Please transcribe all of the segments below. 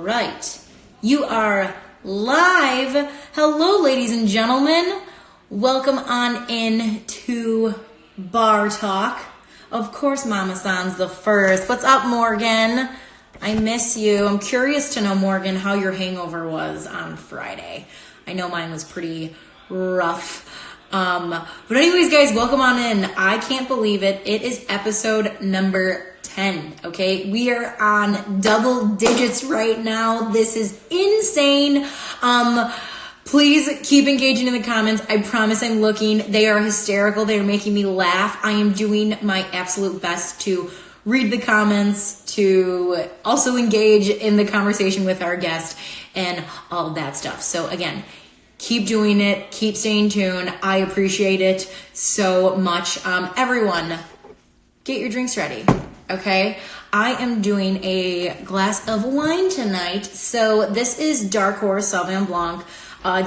right. You are live. Hello, ladies and gentlemen. Welcome on in to Bar Talk. Of course, Mama San's the first. What's up, Morgan? I miss you. I'm curious to know, Morgan, how your hangover was on Friday. I know mine was pretty rough. But anyways, guys, welcome on in. I can't believe it. It is episode number 10, okay? We are on double digits right now. This is insane. Please keep engaging in the comments. I promise I'm looking. They are hysterical. They are making me laugh. I am doing my absolute best to read the comments, to also engage in the conversation with our guest and all that stuff. So again, keep doing it. Keep staying tuned. I appreciate it so much. Everyone, get your drinks ready, okay? I am doing a glass of wine tonight. So this is Dark Horse Sauvignon Blanc.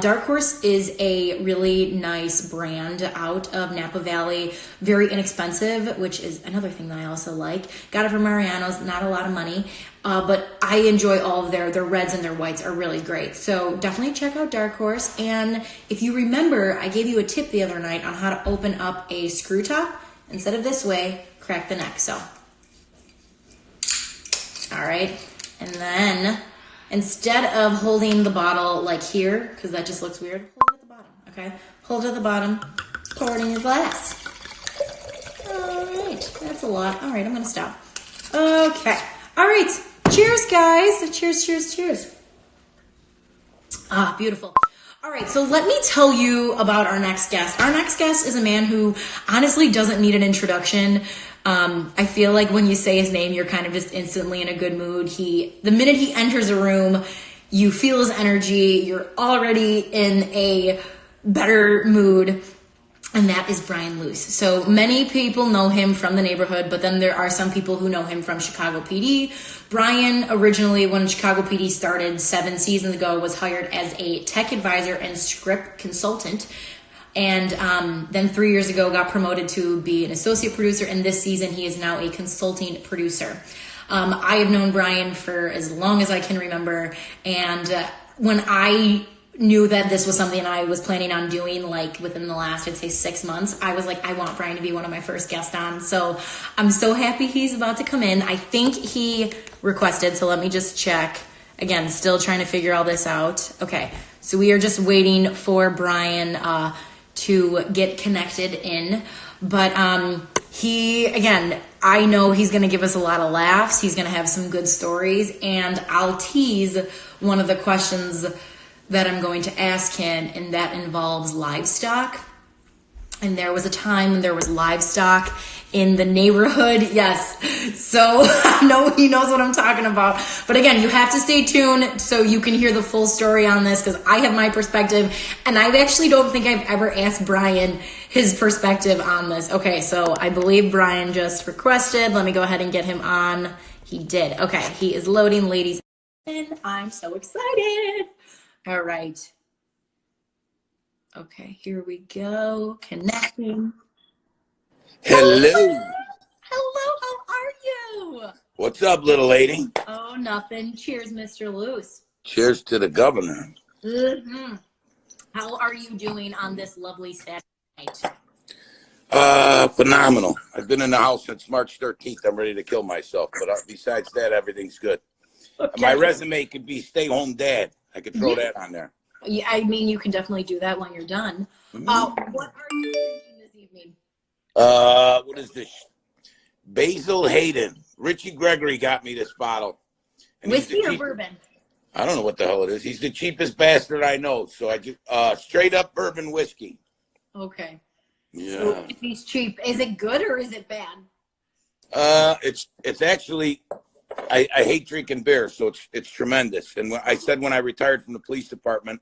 Dark Horse is a really nice brand out of Napa Valley. Very inexpensive, which is another thing that I also like. Got it from Mariano's, not a lot of money. But I enjoy all of their reds and their whites are really great. So definitely check out Dark Horse. And if you remember, I gave you a tip the other night on how to open up a screw top. Instead of this way, crack the neck. So, all right. And then instead of holding the bottle like here, because that just looks weird, hold it at the bottom, okay? Hold it at the bottom, pour it in your glass. All right, that's a lot. All right, I'm gonna stop. Okay, all right, cheers, guys. Cheers, cheers, cheers. Ah, beautiful. All right, so let me tell you about our next guest. Our next guest is a man who honestly doesn't need an introduction. I feel like when you say his name, you're kind of just instantly in a good mood. The minute he enters a room, you feel his energy. You're already in a better mood. And that is Brian Luce. So many people know him from the neighborhood, but then there are some people who know him from Chicago PD. Brian originally, when Chicago PD started 7 seasons ago, was hired as a tech advisor and script consultant. And then 3 years ago got promoted to be an associate producer. And this season, he is now a consulting producer. I have known Brian for as long as I can remember. And when I knew that this was something I was planning on doing, like within the last, I'd say 6 months, I was like, I want Brian to be one of my first guests on. So I'm so happy he's about to come in. I think he requested, so let me just check. Again, still trying to figure all this out. Okay, so we are just waiting for Brian to get connected in. But again, I know he's going to give us a lot of laughs. He's going to have some good stories. And I'll tease one of the questions that I'm going to ask him, and that involves livestock. And there was a time when there was livestock in the neighborhood. Yes. So I know he knows what I'm talking about. But again, you have to stay tuned so you can hear the full story on this, because I have my perspective. And I actually don't think I've ever asked Brian his perspective on this. Okay, so I believe Brian just requested. Let me go ahead and get him on. He did. Okay, he is loading, ladies. And I'm so excited. All right. Okay, here we go. Connecting. Hello. Hello, how are you? What's up, little lady? Oh, nothing. Cheers, Mr. Luce. Cheers to the governor. Mm-hmm. How are you doing on this lovely Saturday night? Phenomenal. I've been in the house since March 13th. I'm ready to kill myself. But besides that, everything's good. Okay. My resume could be stay-home dad. I could throw that on there. Yeah, I mean, you can definitely do that when you're done. Mm-hmm. What are you drinking this evening? What is this? Basil Hayden. Richie Gregory got me this bottle. And whiskey or bourbon? I don't know what the hell it is. He's the cheapest bastard I know. So I just straight up bourbon whiskey. Okay. Yeah. So if he's cheap, is it good or is it bad? It's actually, I hate drinking beer, so it's tremendous. And I said when I retired from the police department,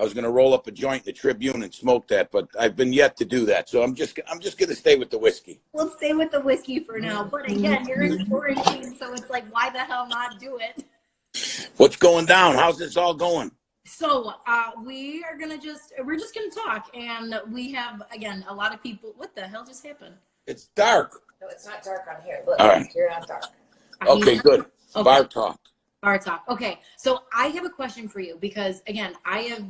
I was going to roll up a joint in the Tribune and smoke that, but I've been yet to do that. So I'm just going to stay with the whiskey. We'll stay with the whiskey for now. But again, you're in quarantine, so it's like, why the hell not do it? What's going down? How's this all going? So we're just gonna talk, and we have, again, a lot of people. What the hell just happened? It's dark. No, it's not dark on here. Look, all right. You're not dark. Okay, good. Okay. Bar talk. Bar talk. Okay, so I have a question for you because again, I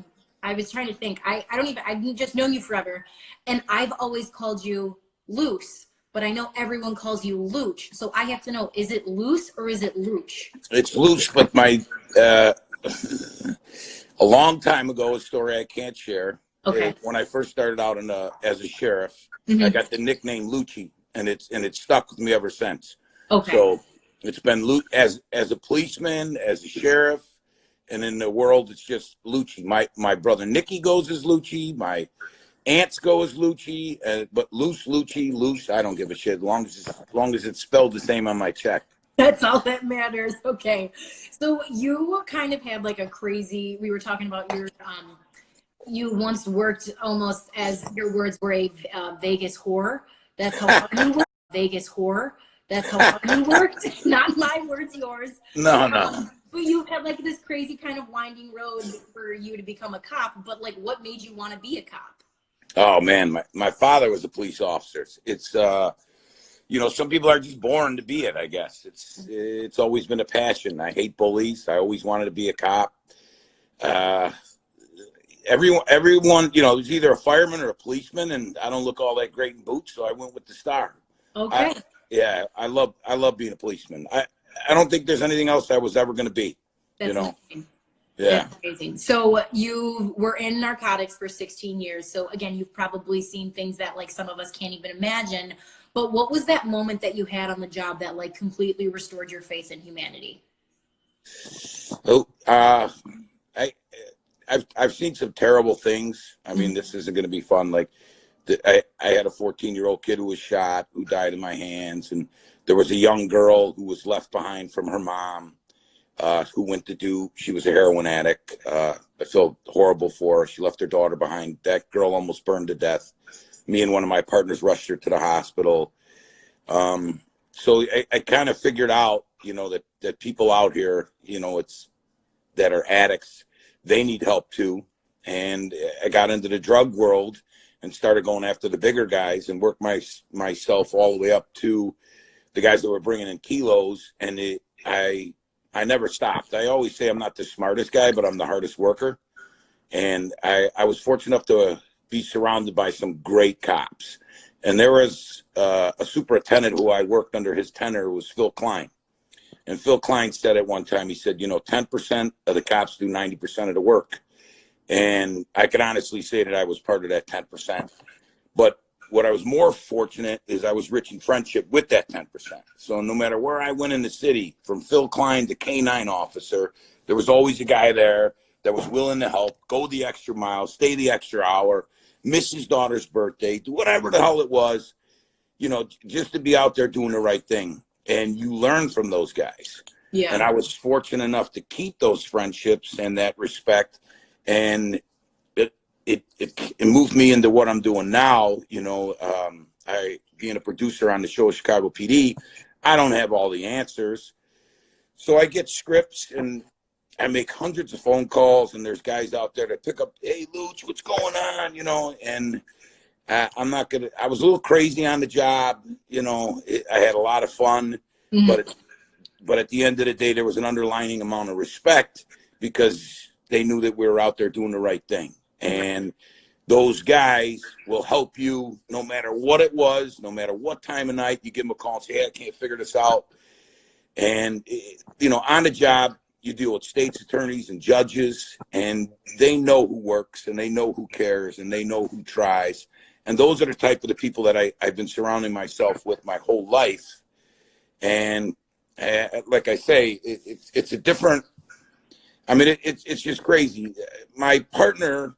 was trying to think. I've just known you forever, and I've always called you Luce, but I know everyone calls you Luce. So I have to know, is it Luce or is it Luce? It's Luce, but my a long time ago, a story I can't share. Okay. When I first started out as a sheriff, Mm-hmm. I got the nickname Lucci, and it's stuck with me ever since. Okay. So it's been as a policeman, as a sheriff, and in the world, it's just Lucci. My brother Nicky goes as Lucci. My aunts go as Lucci, but Luce, Lucci, Luce. I don't give a shit as long as it's spelled the same on my check. That's all that matters. Okay. So you kind of had like a crazy, we were talking about your, you once worked almost, as your words were, a Vegas whore. That's how you worked. Vegas whore. That's how you worked. Not my words, yours. No. But you had like this crazy kind of winding road for you to become a cop. But like, what made you want to be a cop? Oh man, my father was a police officer. It's some people are just born to be it, I guess. It's always been a passion. I hate bullies. I always wanted to be a cop. Everyone, was either a fireman or a policeman, and I don't look all that great in boots, so I went with the star. Okay. I love being a policeman. I don't think there's anything else I was ever going to be. That's amazing. Yeah. That's amazing. So you were in narcotics for 16 years. So again, you've probably seen things that like some of us can't even imagine. But what was that moment that you had on the job that like completely restored your faith in humanity? Oh, I've seen some terrible things. I mean, this isn't going to be fun. Like, I had a 14-year-old kid who was shot, who died in my hands, and there was a young girl who was left behind from her mom, who she was a heroin addict. I felt horrible for her. She left her daughter behind. That girl almost burned to death. Me and one of my partners rushed her to the hospital. So I kind of figured out, that people out here, that are addicts, they need help too. And I got into the drug world and started going after the bigger guys and worked myself all the way up to the guys that were bringing in kilos. And I never stopped. I always say I'm not the smartest guy, but I'm the hardest worker. And I was fortunate enough to be surrounded by some great cops. And there was a superintendent who I worked under his tenure, was Phil Klein. And Phil Klein said at one time, he said, 10% of the cops do 90% of the work. And I can honestly say that I was part of that 10%. But what I was more fortunate is I was rich in friendship with that 10%. So no matter where I went in the city, from Phil Klein to K-9 officer, there was always a guy there that was willing to help, go the extra mile, stay the extra hour, miss his daughter's birthday, do whatever the hell it was, just to be out there doing the right thing. And you learn from those guys. Yeah. And I was fortunate enough to keep those friendships and that respect. And it moved me into what I'm doing now. I being a producer on the show Chicago PD, I don't have all the answers. So I get scripts and I make hundreds of phone calls, and there's guys out there that pick up, hey, Luce, what's going on? And I was a little crazy on the job. I had a lot of fun, but at the end of the day, there was an underlying amount of respect because they knew that we were out there doing the right thing. And those guys will help you no matter what it was, no matter what time of night. You give them a call and say, hey, I can't figure this out. And, on the job, you deal with state's attorneys and judges, and they know who works, and they know who cares, and they know who tries. And those are the type of the people that I've been surrounding myself with my whole life. And like I say, it's a different, it's just crazy. My partner,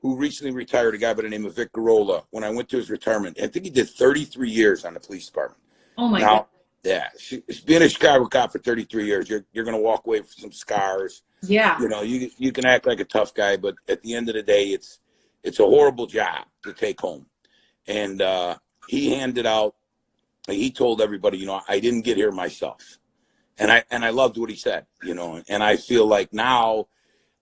who recently retired, a guy by the name of Vic Garola, when I went to his retirement, I think he did 33 years on the police department. Oh my God. Yeah, being a Chicago cop for 33 years, you're going to walk away with some scars. Yeah. You can act like a tough guy, but at the end of the day, it's a horrible job to take home. And he told everybody, I didn't get here myself. And I loved what he said, and I feel like now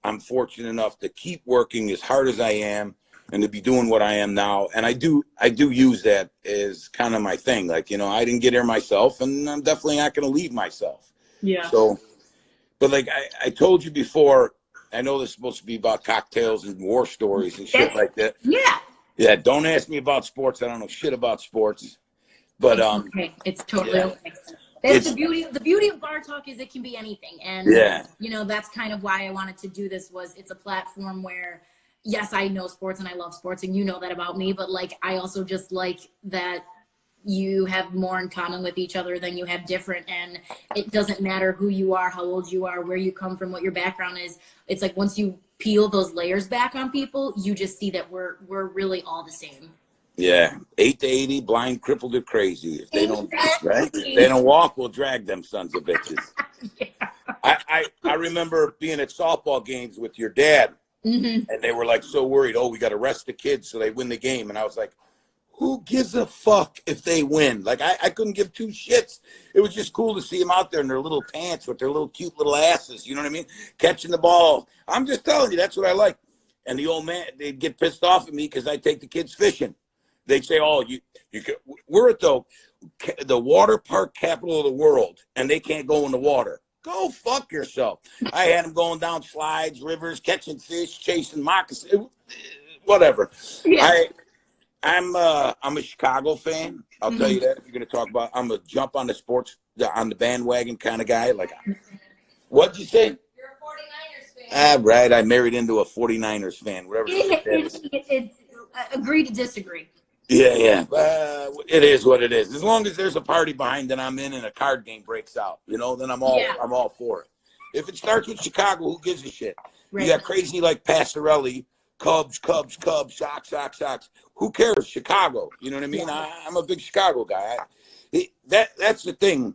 I'm fortunate enough to keep working as hard as I am and to be doing what I am now. And I do use that as kind of my thing. Like, I didn't get here myself, and I'm definitely not going to leave myself. Yeah. So But like I told you before, I know this is supposed to be about cocktails and war stories and shit like that. Yeah. Yeah, don't ask me about sports. I don't know shit about sports. But okay. It's totally okay. That's the beauty. The beauty of bar talk is it can be anything, and you know that's kind of why I wanted to do this. Was it's a platform where, yes, I know sports and I love sports, and you know that about me. But like, I also just like that you have more in common with each other than you have different, and it doesn't matter who you are, how old you are, where you come from, what your background is. It's like once you peel those layers back on people, you just see that we're really all the same. Yeah, 8 to 80, blind, crippled, or crazy. If they don't, right? If they don't walk, we'll drag them sons of bitches. I remember being at softball games with your dad, and they were like so worried. Oh, we got to rest the kids so they win the game. And I was like, who gives a fuck if they win? Like I couldn't give two shits. It was just cool to see them out there in their little pants with their little cute little asses. You know what I mean? Catching the ball. I'm just telling you, that's what I like. And the old man, they'd get pissed off at me because I take the kids fishing. They'd say, "Oh, you can, we're at the water park capital of the world, and they can't go in the water. Go fuck yourself." I had them going down slides, rivers, catching fish, chasing moccasins, whatever. Yeah. I'm a Chicago fan. I'll tell you that. If you're gonna talk about, I'm a jump on the bandwagon kind of guy. Like, what'd you say? You're a 49ers fan. Right. I married into a 49ers fan. Whatever. It's agree to disagree. Yeah. It is what it is. As long as there's a party behind that I'm in and a card game breaks out, you know, then I'm all for it. If it starts with Chicago, who gives a shit? Right. You got crazy like Pastorelli, Cubs, Sox. Who cares? Chicago. You know what I mean? Yeah. I'm a big Chicago guy. That's the thing.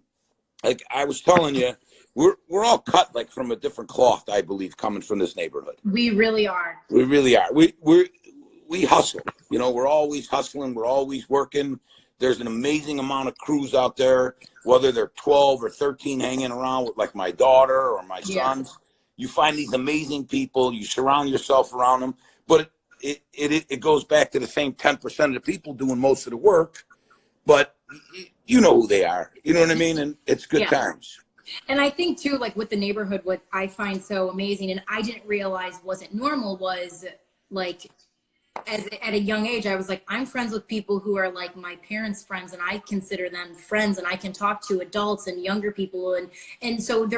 Like I was telling you, we're all cut like from a different cloth, I believe, coming from this neighborhood. We really are. We really are. We hustle. You know, we're always hustling. We're always working. There's an amazing amount of crews out there, whether they're 12 or 13 hanging around with like my daughter or my sons. You find these amazing people. You surround yourself around them. But it goes back to the same 10% of the people doing most of the work. But you know who they are. You know what I mean? And it's good times. And I think too, like with the neighborhood, what I find so amazing, and I didn't realize wasn't normal, was like, at a young age, I was like, I'm friends with people who are like my parents' friends, and I consider them friends, and I can talk to adults and younger people. And so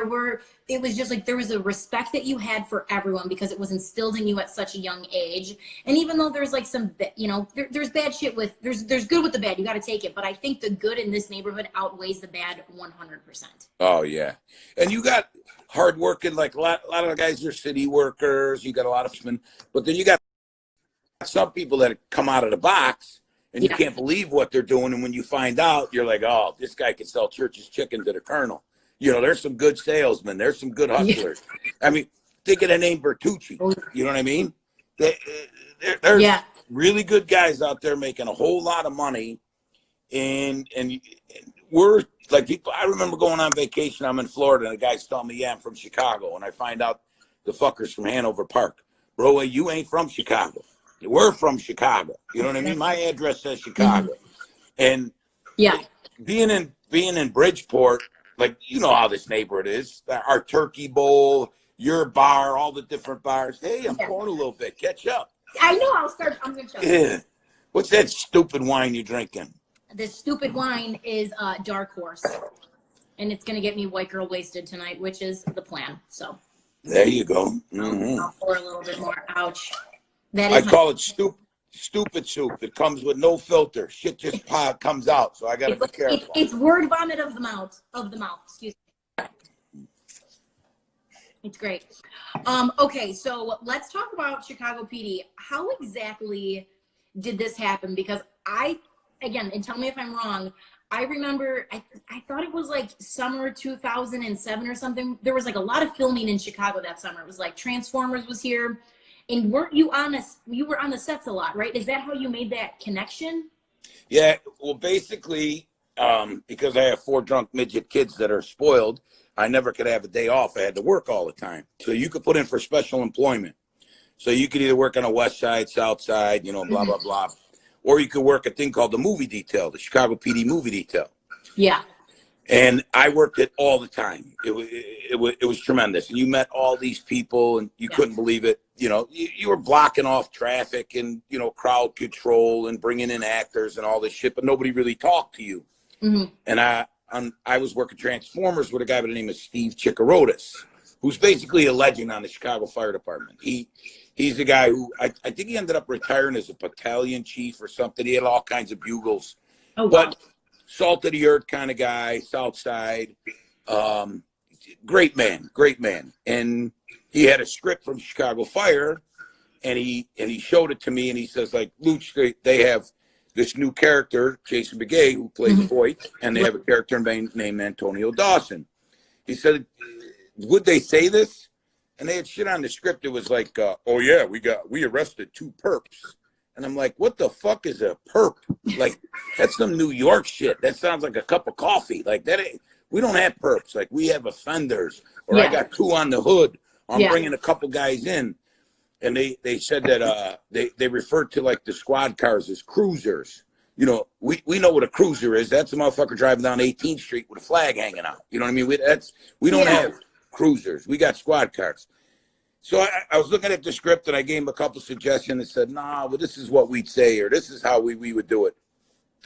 it was just like, there was a respect that you had for everyone because it was instilled in you at such a young age. And even though there's like some, you know, there's bad shit there's good with the bad, you got to take it. But I think the good in this neighborhood outweighs the bad 100%. Oh yeah. And you got hardworking, like a lot of the guys are city workers. You got a lot of men, but then you got some people that come out of the box and you can't believe what they're doing. And when you find out, you're like, oh, this guy can sell Church's chicken to the colonel. You know, there's some good salesmen. There's some good hustlers. I mean, think of the name Bertucci. You know what I mean? There's really good guys out there making a whole lot of money. And we're like people. I remember going on vacation. I'm in Florida and the guys tell me, I'm from Chicago. And I find out the fucker's from Hanover Park. Bro, you ain't from Chicago. We're from Chicago. You know what I mean? My address says Chicago. And being in Bridgeport, like, you know how this neighborhood is. Our Turkey Bowl, your bar, all the different bars. Hey, I'm pouring a little bit. Catch up. I know. I'm going to show you. Yeah. What's that stupid wine you're drinking? This stupid wine is Dark Horse. And it's going to get me white girl wasted tonight, which is the plan. So. There you go. I'll pour a little bit more. Ouch. I call it stupid soup. It comes with no filter. Shit just comes out, so I gotta be careful. It's word vomit of the mouth. Excuse me. It's great. Okay, so let's talk about Chicago PD. How exactly did this happen? Because again, and tell me if I'm wrong, I remember, I thought it was like summer 2007 or something. There was like a lot of filming in Chicago that summer. It was like Transformers was here. And you were on the sets a lot, right? Is that how you made that connection? Yeah, well, basically, because I have 4 drunk midget kids that are spoiled, I never could have a day off. I had to work all the time. So you could put in for special employment. So you could either work on a west side, south side, you know, blah, blah, blah. Or you could work a thing called the movie detail, the Chicago PD movie detail. Yeah. And I worked it all the time. It was tremendous. And you met all these people, and you couldn't believe it. You know, you were blocking off traffic and, you know, crowd control and bringing in actors and all this shit, but nobody really talked to you. Mm-hmm. And I was working Transformers with a guy by the name of Steve Chikarotis, who's basically a legend on the Chicago Fire Department. He's the guy who, I think he ended up retiring as a battalion chief or something. He had all kinds of bugles. Oh, wow. But salt of the earth kind of guy, South Side. Great man. And he had a script from Chicago Fire, and he showed it to me, and he says, like, Luce, they have this new character, Jason Begay, who plays Voight, and they have a character named Antonio Dawson. He said, would they say this? And they had shit on the script. It was like, oh yeah, we arrested 2 perps. And I'm like, what the fuck is a perp? Like, that's some New York shit. That sounds like a cup of coffee. Like, that ain't, we don't have perps. Like, we have offenders. Or I got 2 on the hood. Or I'm bringing a couple guys in. And they said that they referred to, like, the squad cars as cruisers. You know, we know what a cruiser is. That's a motherfucker driving down 18th Street with a flag hanging out. You know what I mean? We don't have cruisers. We got squad cars. So I was looking at the script, and I gave him a couple suggestions and said, nah, well, this is what we'd say, or this is how we would do it.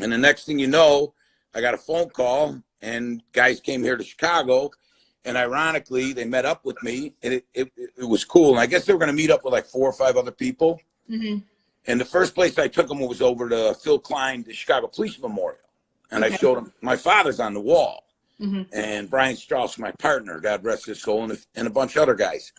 And the next thing you know, I got a phone call, and guys came here to Chicago, and ironically, they met up with me, and it was cool. And I guess they were going to meet up with like 4 or 5 other people. Mm-hmm. And the first place I took them was over to Phil Klein, the Chicago Police Memorial. And I showed them, my father's on the wall. Mm-hmm. And Brian Strauss, my partner, God rest his soul, and a bunch of other guys.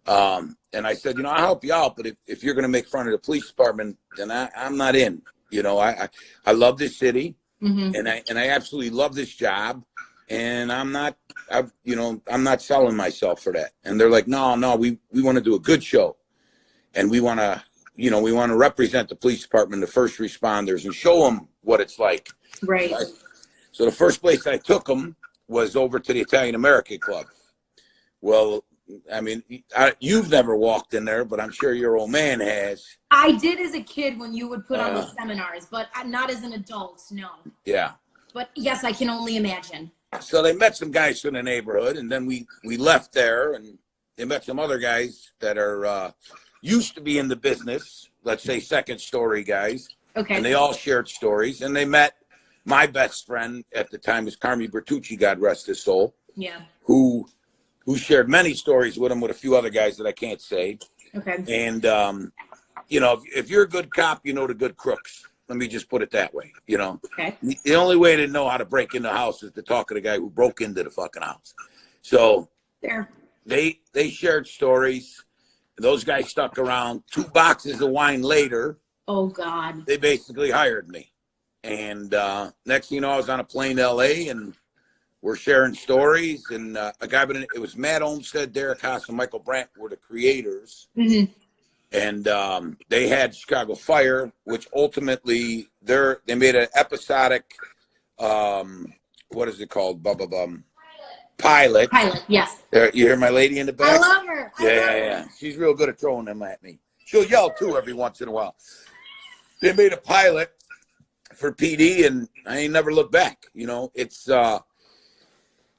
And I said, you know, I'll help you out, but if you're going to make fun of the police department, then I'm not in. You know, I love this city, and I absolutely love this job, and I'm not selling myself for that. And they're like, no, we want to do a good show, and we want to represent the police department, the first responders, and show them what it's like. Right. So the first place I took them was over to the Italian American Club. Well, I mean, you've never walked in there, but I'm sure your old man has. I did as a kid when you would put on the seminars, but not as an adult, no. Yeah. But yes, I can only imagine. So they met some guys from the neighborhood, and then we left there, and they met some other guys that are used to be in the business, let's say second story guys. Okay. And they all shared stories, and they met my best friend at the time was Carmi Bertucci, God rest his soul. Yeah. Who shared many stories with him with a few other guys that I can't say. Okay. And, you know, if you're a good cop, you know the good crooks. Let me just put it that way, you know. Okay. The only way to know how to break into a house is to talk to the guy who broke into the fucking house. So they shared stories. Those guys stuck around. 2 boxes of wine later. Oh, God. They basically hired me. And next thing you know, I was on a plane to L.A., and we're sharing stories, and a guy, it was Matt Olmstead, Derek Haas, and Michael Brandt were the creators. Mm-hmm. And they had Chicago Fire, which ultimately they made an episodic, what is it called? Pilot. Pilot, yes. You hear my lady in the back? I love her. Yeah. She's real good at throwing them at me. She'll yell too every once in a while. They made a pilot for PD, and I ain't never looked back. You know, it's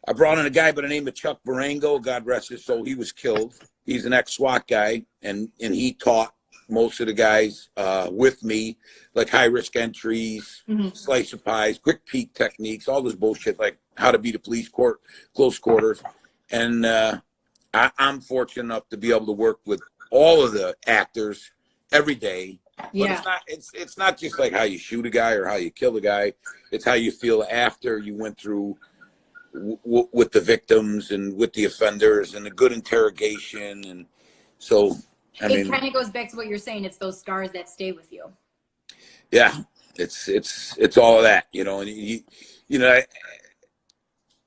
I brought in a guy by the name of Chuck Barango, God rest his soul. He was killed. He's an ex-SWAT guy, and he taught most of the guys with me, like high-risk entries, slice of pies, quick peek techniques, all this bullshit, like how to beat a police court, close quarters. And I'm fortunate enough to be able to work with all of the actors every day. Yeah. But it's not just like how you shoot a guy or how you kill a guy. It's how you feel after you went through with the victims and with the offenders and a good interrogation. And so, I mean, it kind of goes back to what you're saying. It's those scars that stay with you. Yeah, it's all of that, you know. And you know,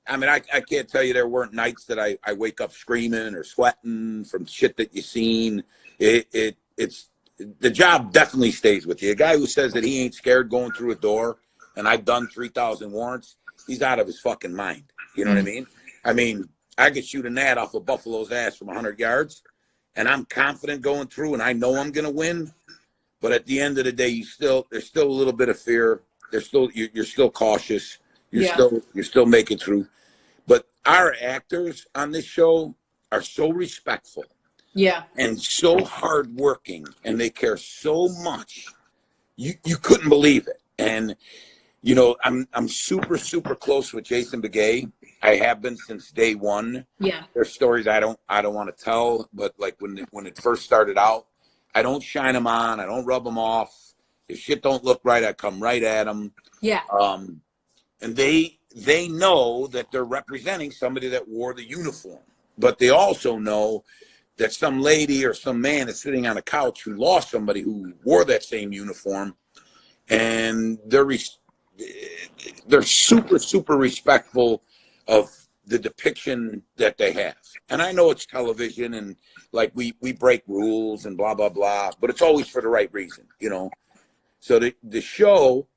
I mean, I can't tell you there weren't nights that I wake up screaming or sweating from shit that you've seen. It's the job definitely stays with you. A guy who says that he ain't scared going through a door, and I've done 3,000 warrants, he's out of his fucking mind. You know what I mean? I mean, I could shoot a gnat off of Buffalo's ass from 100 yards, and I'm confident going through, and I know I'm going to win. But at the end of the day, there's still a little bit of fear. You're still cautious. You're still making through. But our actors on this show are so respectful. Yeah. And so hardworking, and they care so much. You couldn't believe it. And you know, I'm super close with Jason Begay. I have been since day one. Yeah. There's stories I don't want to tell, but like when it first started out, I don't shine them on. I don't rub them off. If shit don't look right, I come right at them. Yeah. And they know that they're representing somebody that wore the uniform, but they also know that some lady or some man is sitting on a couch who lost somebody who wore that same uniform, and they're super respectful of the depiction that they have. And I know it's television and like we break rules and blah blah blah, but it's always for the right reason, you know. So the show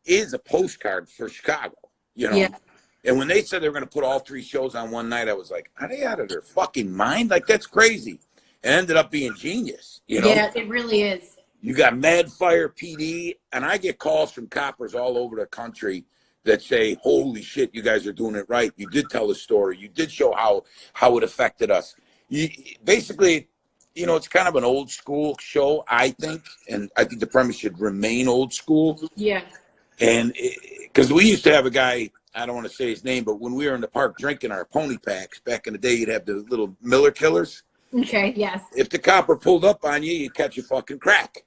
is a postcard for Chicago, you know. Yeah. And when they said they were going to put all 3 shows on one night, I was like, are they out of their fucking mind? Like, that's crazy. It ended up being genius, you know? Yeah, it really is. You got Mad Fire PD, and I get calls from coppers all over the country that say, holy shit, you guys are doing it right. You did tell the story. You did show how it affected us. Basically, you know, it's kind of an old school show, I think, and I think the premise should remain old school. Yeah. And because we used to have a guy, I don't want to say his name, but when we were in the park drinking our pony packs back in the day, you'd have the little Miller killers. Okay, yes. If the copper pulled up on you, you'd catch a fucking crack.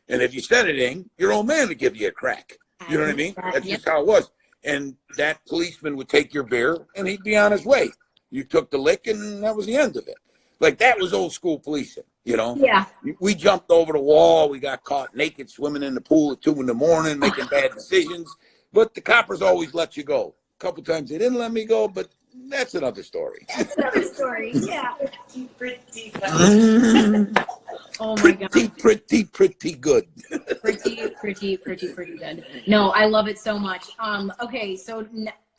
And if you said anything, your old man would give you a crack. You know what I mean? That's just how it was. And that policeman would take your beer and he'd be on his way. You took the lick and that was the end of it. Like, that was old school policing, you know? Yeah. We jumped over the wall. We got caught naked swimming in the pool at 2 a.m, making bad decisions. But the coppers always let you go. A couple times they didn't let me go, but that's another story. That's another story, yeah. Pretty Oh my God. Pretty good. Pretty good. No, I love it so much. Okay, so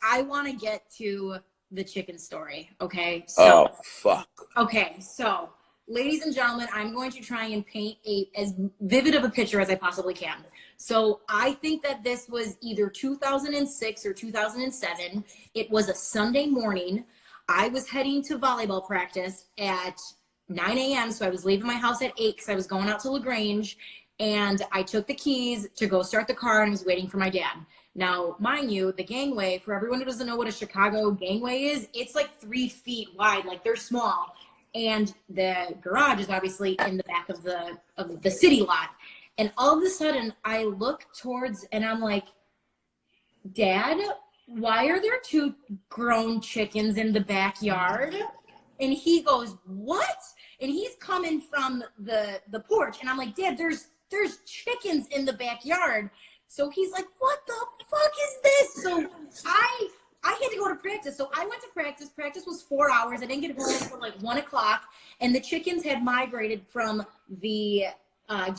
I want to get to the chicken story, okay? So, Oh, fuck. Okay, so ladies and gentlemen, I'm going to try and paint as vivid of a picture as I possibly can. So I think that this was either 2006 or 2007. It was a Sunday morning. I was heading to volleyball practice at 9 a.m. So I was leaving my house at 8 because I was going out to LaGrange, and I took the keys to go start the car and was waiting for my dad. Now, mind you, the gangway, for everyone who doesn't know what a Chicago gangway is, it's like 3 feet wide, like they're small. And the garage is obviously in the back of the city lot. And all of a sudden, I look towards, and I'm like, Dad, why are there 2 grown chickens in the backyard? And he goes, what? And he's coming from the porch. And I'm like, Dad, there's chickens in the backyard. So he's like, what the fuck is this? So I had to go to practice. So I went to practice. Practice was 4 hours. I didn't get home until like 1 o'clock. And the chickens had migrated from the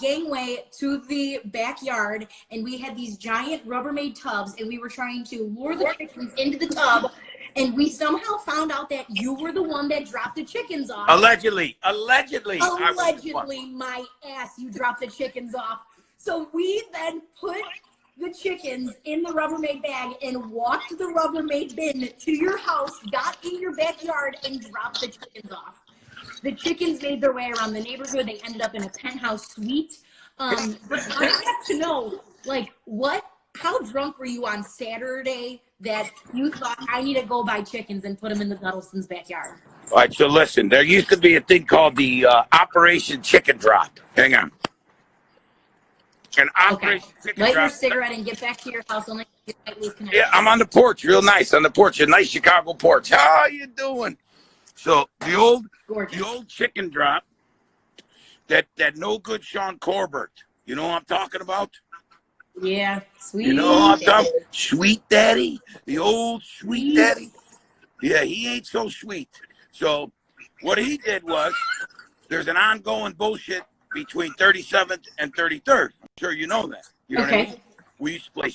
gangway to the backyard, and we had these giant Rubbermaid tubs, and we were trying to lure the chickens into the tub, and we somehow found out that you were the one that dropped the chickens off. Allegedly, my ass, you dropped the chickens off. So we then put the chickens in the Rubbermaid bag and walked the Rubbermaid bin to your house, got in your backyard, and dropped the chickens off. The chickens made their way around the neighborhood. They ended up in a penthouse suite. But I have to know, like, how drunk were you on Saturday that you thought, I need to go buy chickens and put them in the Duddleston's backyard? All right, so listen, there used to be a thing called the Operation Chicken Drop. Hang on. An Operation Chicken Light Drop. your cigarette and get back to your house. Only Yeah, I'm on the porch, real nice, on the porch, a nice Chicago porch. How you doing? So the old chicken drop, that no good Sean Corbett. You know what I'm talking about? Yeah, sweet. You know what I'm talking about? Sweet Daddy, the old Sweet Daddy. Yeah, he ain't so sweet. So what he did was, there's an ongoing bullshit between 37th and 33rd. I'm sure you know that. You know what I mean? We used to play.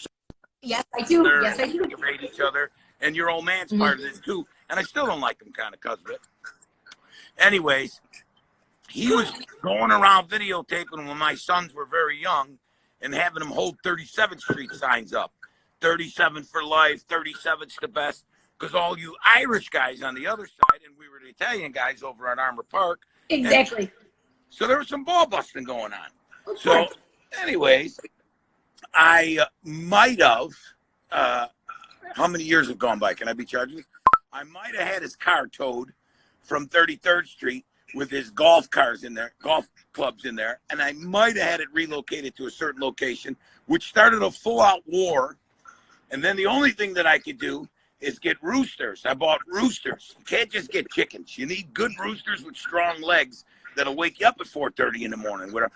Yes, I do. Yes, I do. Rate each other, and your old man's part of this too. And I still don't like him kind of because of it. Anyways, he was going around videotaping when my sons were very young and having them hold 37th Street signs up. 37 for life, 37's the best. Because all you Irish guys on the other side, and we were the Italian guys over at Armour Park. Exactly. So there was some ball busting going on. Of So, course. anyways, I might have, how many years have gone by? Can I be charged? I might have had his car towed from 33rd Street with his golf cars in there, golf clubs in there, and I might have had it relocated to a certain location, which started a full-out war. And then the only thing that I could do is get roosters. I bought roosters. You can't just get chickens. You need good roosters with strong legs that'll wake you up at 4:30 in the morning with a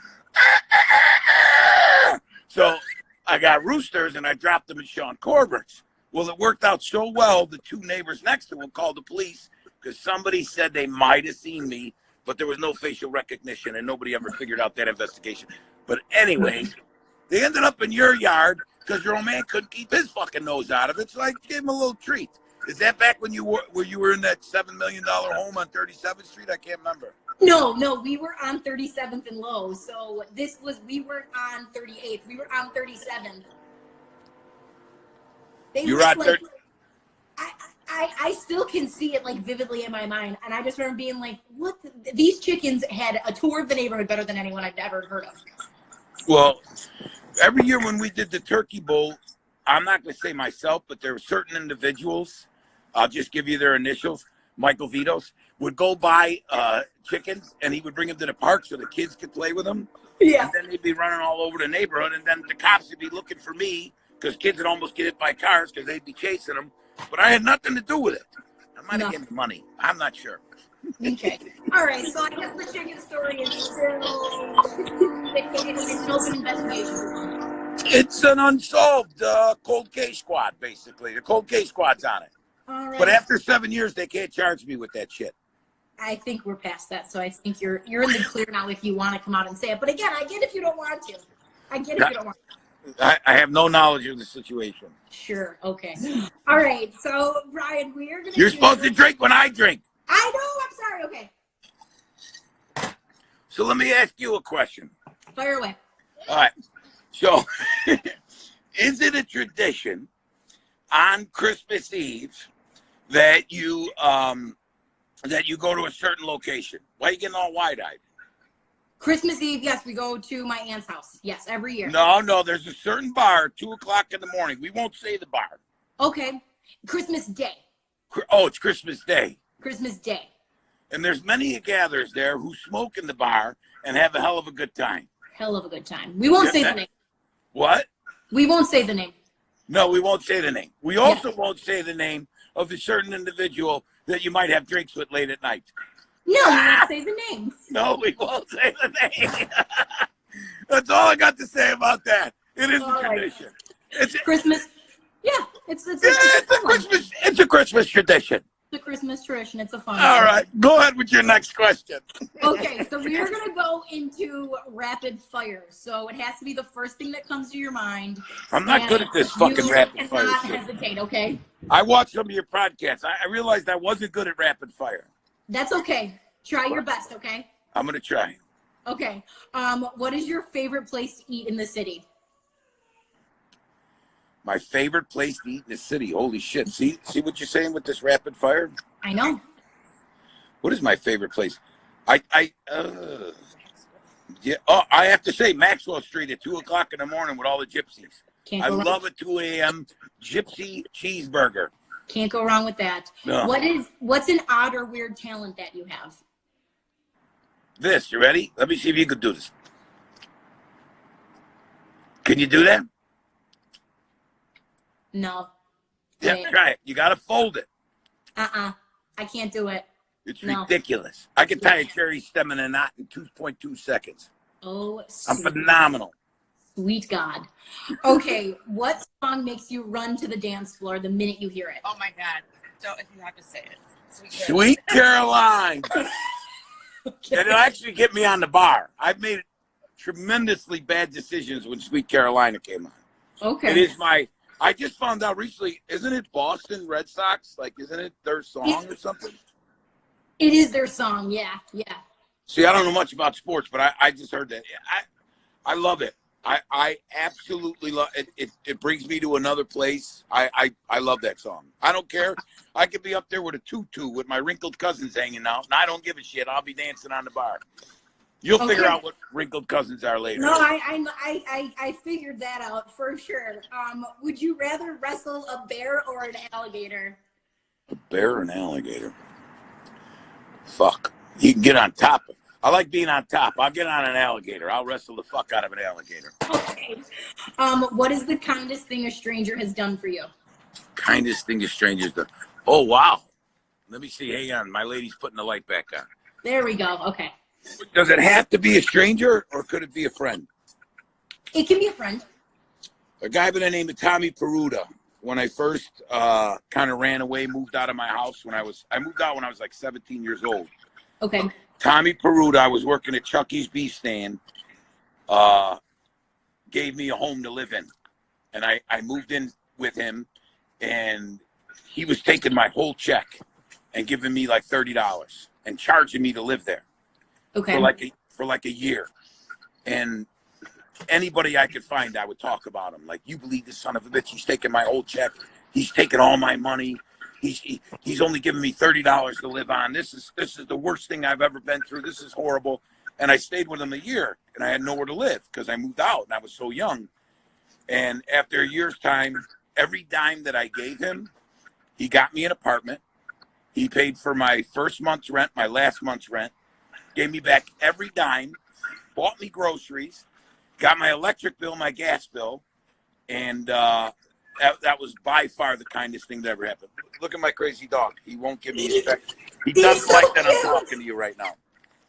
so I got roosters and I dropped them in Sean Corbett's. Well, it worked out so well, the two neighbors next to him called the police because somebody said they might have seen me, but there was no facial recognition and nobody ever figured out that investigation. But anyways, they ended up in your yard because your old man couldn't keep his fucking nose out of it, so I gave him a little treat. Is that back when you were in that $7 million home on 37th Street? I can't remember. No, we were on 37th and Low. So we weren't on 38th. We were on 37th. You were on 30. I still can see it like vividly in my mind, and I just remember being like, "What? These chickens had a tour of the neighborhood better than anyone I've ever heard of." Well, every year when we did the Turkey Bowl, I'm not going to say myself, but there were certain individuals. I'll just give you their initials. Michael Vitos would go buy chickens, and he would bring them to the park so the kids could play with them. Yeah. And then they'd be running all over the neighborhood, and then the cops would be looking for me because kids would almost get hit by cars because they'd be chasing them. But I had nothing to do with it. I might have given them money. I'm not sure. Okay. All right. So I guess the chicken story is still it's an open investigation. It's an unsolved cold case squad, basically. The cold case squad's on it. All right. But after 7 years, they can't charge me with that shit. I think we're past that, so I think you're in the clear now if you want to come out and say it. But again, I get if you don't want to. I get if you don't want to. I have no knowledge of the situation. Sure. Okay. All right. So, Brian, we are going to. You're supposed to drink when I drink. I know. I'm sorry. Okay. So let me ask you a question. Fire away. All right. So, is it a tradition on Christmas Eve that you go to a certain location? Why are you getting all wide-eyed? Christmas Eve, yes, we go to my aunt's house. Yes, every year. No, there's a certain bar at 2:00 in the morning. We won't say the bar. Okay. Christmas Day. Oh, it's Christmas Day. Christmas Day. And there's many gatherers there who smoke in the bar and have a hell of a good time. Hell of a good time. We won't say the name. What? We won't say the name. No, we won't say the name. We also won't say the name of the certain individual that you might have drinks with late at night. No, we won't say the name. No, we won't say the name. That's all I got to say about that. It is a tradition. It's Christmas. Yeah, it's a Christmas tradition. It's a Christmas tradition. It's a fun one. All right, go ahead with your next question. Okay, so we are going to go into rapid fire. So it has to be the first thing that comes to your mind. I'm not good at this fucking rapid fire cannot shit. hesitate, okay? I watched some of your podcasts. I realized I wasn't good at rapid fire. That's okay. Try your best, okay? I'm going to try. Okay. What is your favorite place to eat in the city? My favorite place to eat in the city. Holy shit. See what you're saying with this rapid fire? I know. What is my favorite place? I have to say Maxwell Street at 2:00 in the morning with all the gypsies. I love a 2 a.m. gypsy cheeseburger. Can't go wrong with that. No. What's an odd or weird talent that you have? This, you ready? Let me see if you can do this. Can you do that? No. Yeah, try it. You got to fold it. I can't do it. It's ridiculous. I can tie a cherry stem in a knot in 2.2 seconds. Oh, I'm phenomenal. Sweet God. Okay, what song makes you run to the dance floor the minute you hear it? Oh my God. So if you have to say it. Sweet Caroline. Okay. It'll actually get me on the bar. I've made tremendously bad decisions when Sweet Carolina came on. Okay. It is I just found out recently, isn't it Boston Red Sox? Like, isn't it their song or something? It is their song, yeah. See, I don't know much about sports, but I just heard that. I love it. I absolutely love it. It brings me to another place. I love that song. I don't care. I could be up there with a tutu with my wrinkled cousins hanging out, and I don't give a shit. I'll be dancing on the bar. You'll figure out what wrinkled cousins are later. No, I figured that out for sure. Would you rather wrestle a bear or an alligator? A bear or an alligator? Fuck. You can get on top. I like being on top. I'll get on an alligator. I'll wrestle the fuck out of an alligator. Okay. What is the kindest thing a stranger has done for you? Kindest thing a stranger's done. Oh, wow. Let me see. Hang on. My lady's putting the light back on. There we go. Okay. Does it have to be a stranger or could it be a friend? It can be a friend. A guy by the name of Tommy Peruta. When I first kind of ran away, moved out of my house I moved out when I was like 17 years old. Okay. Tommy Peruta, I was working at Chucky's Beef Stand, gave me a home to live in. And I moved in with him, and he was taking my whole check and giving me like $30 and charging me to live there. Okay. For like a year. And anybody I could find, I would talk about him. Like, you believe this son of a bitch, he's taking my whole check. He's taking all my money. He's only giving me $30 to live on. This is the worst thing I've ever been through. This is horrible. And I stayed with him a year, and I had nowhere to live because I moved out and I was so young. And after a year's time, every dime that I gave him, he got me an apartment. He paid for my first month's rent, my last month's rent, gave me back every dime, bought me groceries, got my electric bill, my gas bill, and that was by far the kindest thing that ever happened. Look at my crazy dog. He won't give me respect. He doesn't so like that cute. I'm talking to you right now.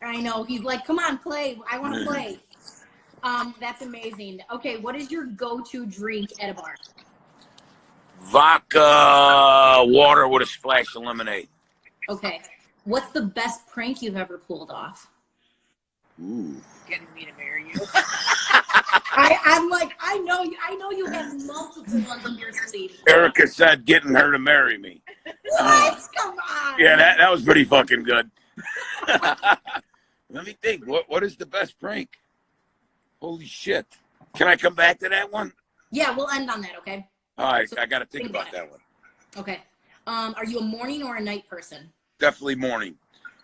I know. He's like, come on, play. I want to play. That's amazing. Okay, what is your go-to drink at a bar? Vodka, water with a splash of lemonade. Okay. What's the best prank you've ever pulled off? Ooh. Getting me to marry you. I'm like, I know you have multiple ones in your sleeve. Erica said getting her to marry me. What? Come on. Yeah, that was pretty fucking good. Let me think. What is the best prank? Holy shit. Can I come back to that one? Yeah, we'll end on that, okay? All right, So I got to think about that one. Okay. Are you a morning or a night person? Definitely morning.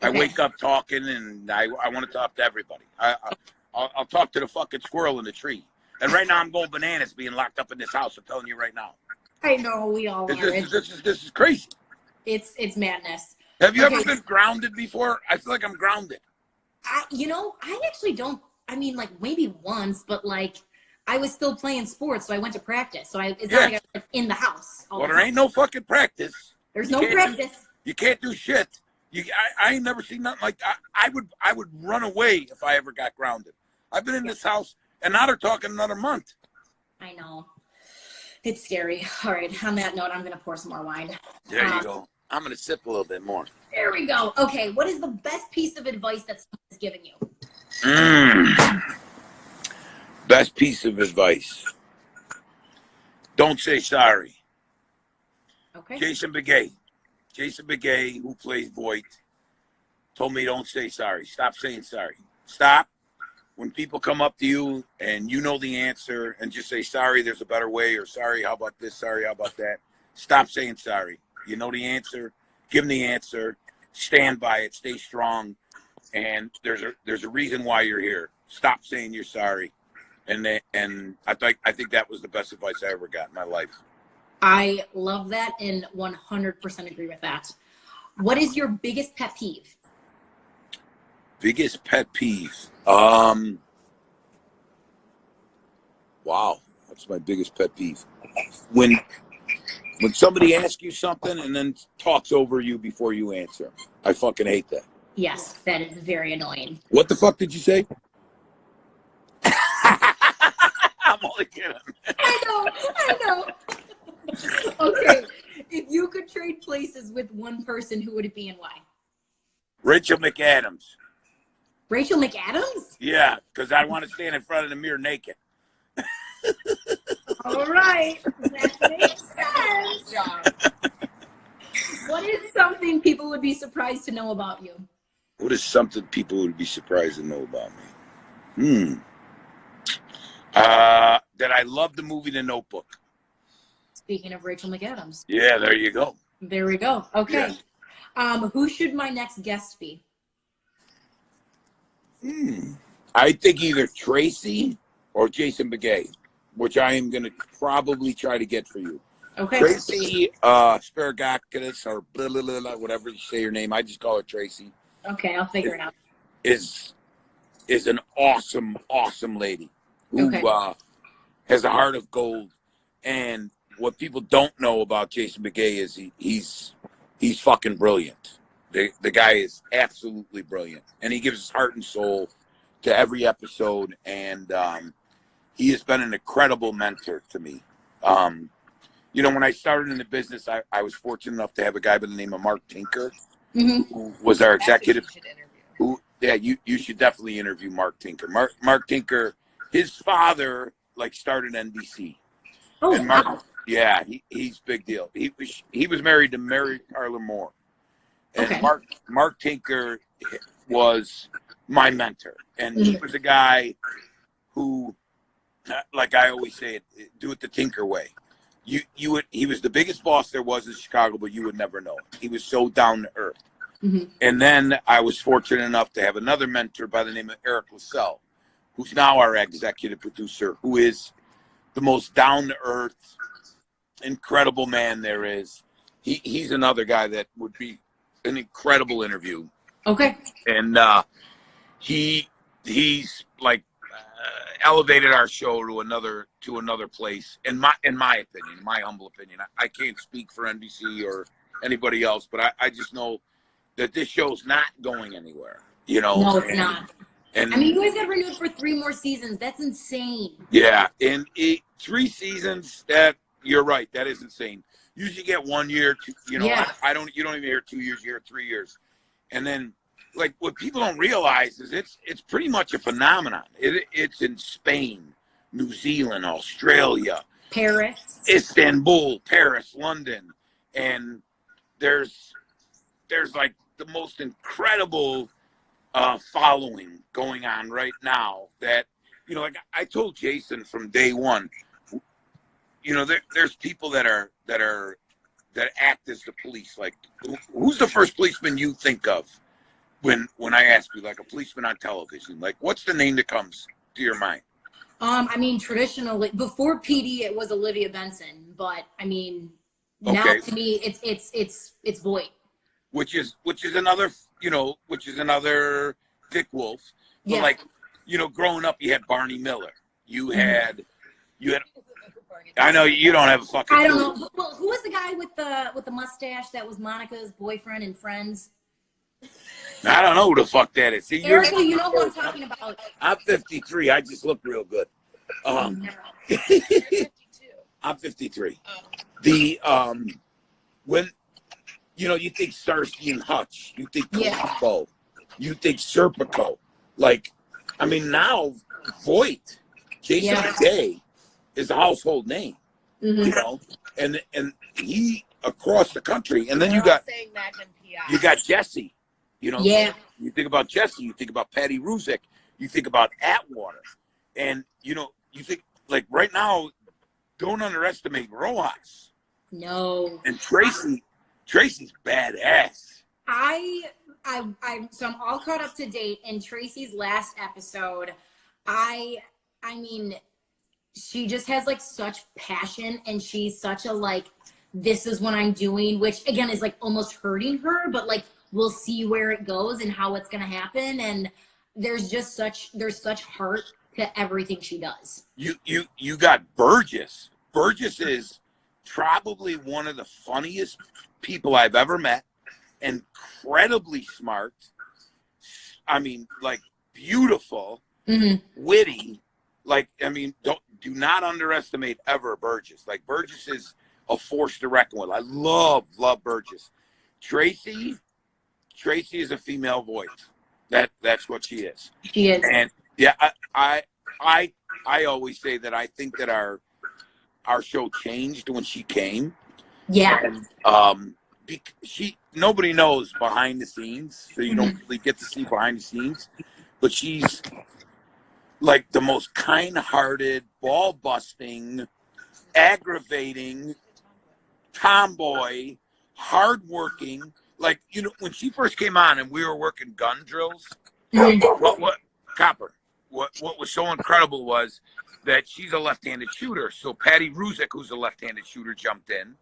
I Okay. wake up talking, and I want to talk to everybody. I'll talk to the fucking squirrel in the tree. And right now I'm going bananas being locked up in this house. I'm telling you right now. I know, we all are. This is crazy. It's madness. Have you Okay. ever been grounded before? I feel like I'm grounded. I actually don't. I mean, like maybe once, but like I was still playing sports, so I went to practice. So it's not like I was like, in the house. Well, there ain't no fucking practice. There's You no can't practice. You can't do shit. I ain't never seen nothing like that. I would run away if I ever got grounded. I've been in this house, and now they're talking another month. I know. It's scary. All right. On that note, I'm gonna pour some more wine. There you go. I'm gonna sip a little bit more. There we go. Okay. What is the best piece of advice that someone has given you? Best piece of advice. Don't say sorry. Okay. Jason Begay, who plays Voight, told me don't say sorry. Stop saying sorry. Stop. When people come up to you and you know the answer and just say, sorry, there's a better way, or sorry, how about this, sorry, how about that. Stop saying sorry. You know the answer. Give them the answer. Stand by it. Stay strong. And there's a reason why you're here. Stop saying you're sorry. And I think that was the best advice I ever got in my life. I love that and 100% agree with that. What is your biggest pet peeve? Biggest pet peeve. Wow. What's my biggest pet peeve? When somebody asks you something and then talks over you before you answer. I fucking hate that. Yes, that is very annoying. What the fuck did you say? I'm only kidding. I know. Okay, if you could trade places with one person, who would it be and why? Rachel McAdams. Rachel McAdams? Yeah, because I want to stand in front of the mirror naked. All right, that makes sense. What is something people would be surprised to know about you? What is something people would be surprised to know about me? That I love the movie The Notebook. Speaking of Rachel McAdams. Yeah, there you go. There we go. Okay. Yeah. Who should my next guest be? I think either Tracy or Jason Begay, which I am going to probably try to get for you. Okay. Tracy Spargakis, or blah, blah, blah, blah, whatever you say her name. I just call her Tracy. Okay, I'll figure it out. Is an awesome, awesome lady who has a heart of gold. And what people don't know about Jason Begay is he's fucking brilliant. The guy is absolutely brilliant, and he gives his heart and soul to every episode. And he has been an incredible mentor to me. You know, when I started in the business, I was fortunate enough to have a guy by the name of Mark Tinker, who was our executive. You should definitely interview Mark Tinker. Mark Tinker, his father started NBC. Oh, and Mark, yeah, he's big deal. He was married to Mary Carla Moore, and Mark Tinker was my mentor, and he was a guy who, like I always say, do it the Tinker way. He was the biggest boss there was in Chicago, but you would never know. He was so down to earth. And then I was fortunate enough to have another mentor by the name of Eric Lassell, who's now our executive producer, who is the most down-to-earth, incredible man there is. He's another guy that would be an incredible interview. Okay. And he's elevated our show to another place. In my opinion, my humble opinion. I can't speak for NBC or anybody else, but I just know that this show's not going anywhere. You know? No, it's not. And I mean, you guys got renewed for 3 more seasons. That's insane. Yeah, and 3 seasons. You're right. That is insane. Usually get 1 year. You don't even hear 2 years. You hear 3 years, and then what people don't realize is it's pretty much a phenomenon. It's in Spain, New Zealand, Australia, Paris, Istanbul, Paris, London, and there's the most incredible following going on right now that, I told Jason from day one, there's people that act as the police. Who's the first policeman you think of when I ask you, a policeman on television? What's the name that comes to your mind? I mean, traditionally, before PD, it was Olivia Benson, but I mean, now to me, it's Voight. Which is another Dick Wolf. But growing up, you had Barney Miller. You had. I know you don't have a fucking. I don't know. Well, who was the guy with the mustache that was Monica's boyfriend in Friends? I don't know who the fuck that is. See, Erica, you know what I'm talking about. I'm 53. I just look real good. I'm 53. When you think Starsky and Hutch, you think Columbo, you think Serpico. Now Voight, Jason Begay is a household name. And he across the country, and then you got Jesse. You think about Jesse, you think about Patty Ruzick, you think about Atwater, and you think right now, don't underestimate Rojas. No. And Tracy's badass. So I'm all caught up to date. In Tracy's last episode, I mean, she just has such passion, and she's such a this is what I'm doing, which again is almost hurting her, but we'll see where it goes and how it's gonna happen. And there's such heart to everything she does. You got Burgess. Burgess is probably one of the funniest people I've ever met. Incredibly smart. I mean, beautiful, witty. Do not underestimate ever Burgess. Burgess is a force to reckon with. I love Burgess. Tracy is a female voice. That's what she is. She is. And yeah, I always say that I think that our show changed when she came. Yeah. And nobody knows behind the scenes, so you don't really get to see behind the scenes. But she's like the most kind-hearted, ball-busting, aggravating, tomboy, hardworking. Like, you know, when she first came on and we were working gun drills, what Copper? What was so incredible was that she's a left-handed shooter. So Patty Ruzick, who's a left-handed shooter, jumped in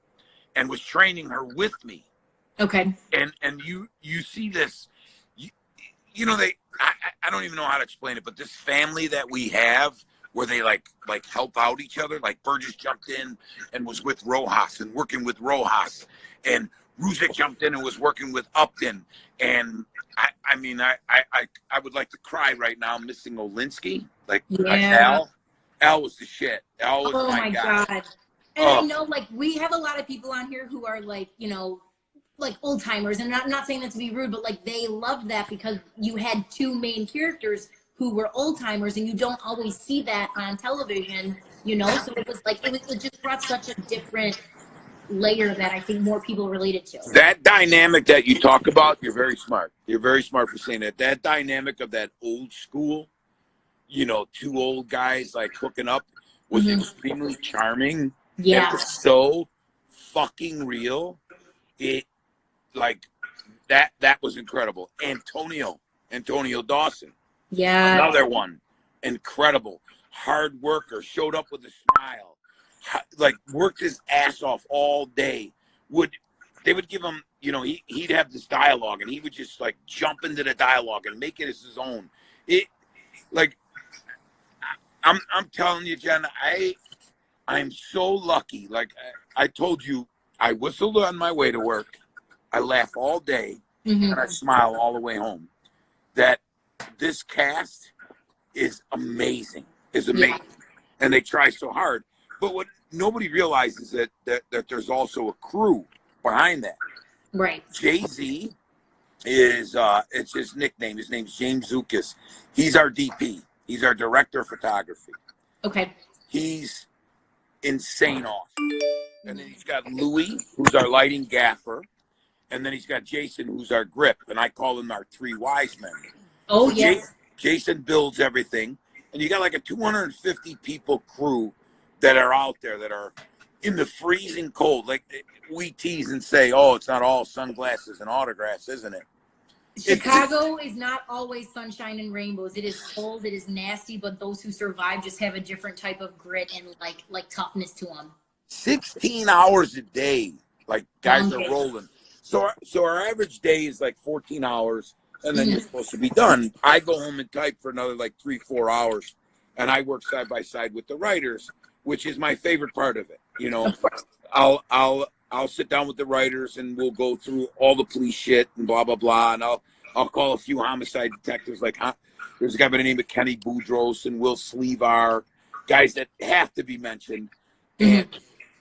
and was training her with me. Okay. And you see this, you know, I don't even know how to explain it, but this family that we have where they like help out each other. Like Burgess jumped in and was with Rojas and working with Rojas, and Ruzick jumped in and was working with Upton. And I mean, I would like to cry right now missing Olinsky. Like Al was the shit. Al was my guy. God. And I know, like, we have a lot of people on here who are like, you know, like old timers, and I'm not saying that to be rude, but like they loved that because you had two main characters who were old timers, and you don't always see that on television, you know. So it was like it just brought such a different layer that I think more people related to. That dynamic that you talk about, you're very smart. You're very smart for saying that. That dynamic of that old school, you know, two old guys like hooking up was extremely charming. Yeah, it was so fucking real. It like that was incredible. Antonio Dawson, another one, incredible, hard worker, showed up with a smile, like worked his ass off all day. They would give him, you know, he'd have this dialogue and he would just like jump into the dialogue and make it as his own. It like I'm telling you, Jen, I'm so lucky. Like I told you, I whistled on my way to work. I laugh all day and I smile all the way home. That this cast is amazing. Yeah. And they try so hard. But what nobody realizes that there's also a crew behind that. Right. Jay-Z is it's his nickname. His name's James Zukas. He's our DP. He's our director of photography. Okay. He's insane awesome. And then he's got Louis, who's our lighting gaffer. And then he's got Jason, who's our grip. And I call him our three wise men. Oh, so yes. Jason builds everything. And you got like a 250 people crew that are out there that are in the freezing cold. Like we tease and say, oh, it's not all sunglasses and autographs, isn't it? Chicago is not always sunshine and rainbows. It is cold. It is nasty. But those who survive just have a different type of grit and like toughness to them. 16 hours a day. Like guys are rolling. So our average day is like 14 hours, and then you're supposed to be done. I go home and type for another like 3-4 hours, and I work side by side with the writers, which is my favorite part of it. You know, I'll sit down with the writers and we'll go through all the police shit and blah blah blah, and I'll call a few homicide detectives. Like there's a guy by the name of Kenny Boudros and Will Sleevar, guys that have to be mentioned. And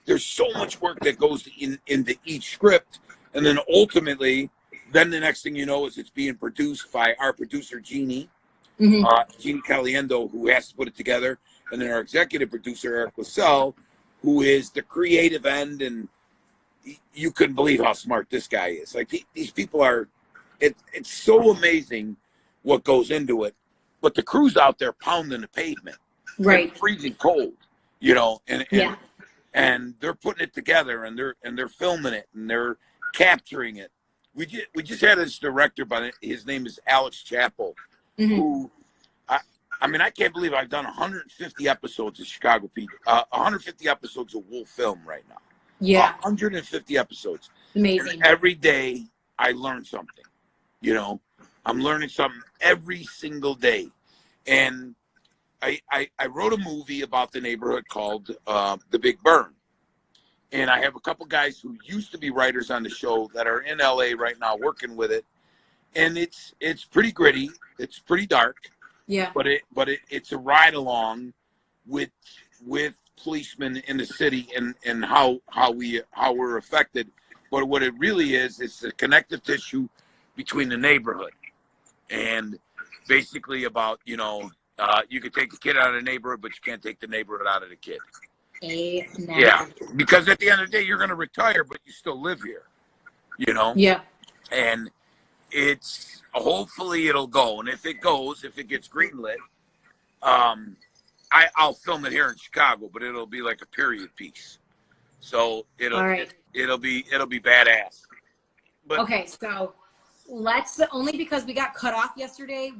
there's so much work that goes into each script. And then ultimately, then the next thing you know is it's being produced by our producer, Jeannie Caliendo, who has to put it together. And then our executive producer, Eric Lassell, who is the creative end. And you couldn't believe how smart this guy is. Like these people are, it's so amazing what goes into it. But the crew's out there pounding the pavement. Right. They're freezing cold, you know, and they're putting it together and they're filming it and they're capturing it. We just had this director, but his name is Alex Chappell, who I mean I can't believe I've done 150 episodes of Chicago PD, 150 episodes of Wolf Film right now. Yeah, 150 episodes. Amazing. And every day I learn something. You know, I'm learning something every single day, and I wrote a movie about the neighborhood called The Big Burn. And I have a couple guys who used to be writers on the show that are in LA right now working with it. And it's pretty gritty. It's pretty dark. Yeah. But it's a ride along with policemen in the city and how we're affected. But what it really is, it's the connective tissue between the neighborhood. And basically about, you know, you can take the kid out of the neighborhood, but you can't take the neighborhood out of the kid. Amen. Yeah, because at the end of the day, you're going to retire, but you still live here, you know? Yeah. And hopefully it'll go. And if it gets greenlit, I'll film it here in Chicago, but it'll be like a period piece. So All right. it'll be badass. But Okay, so let's only because we got cut off yesterday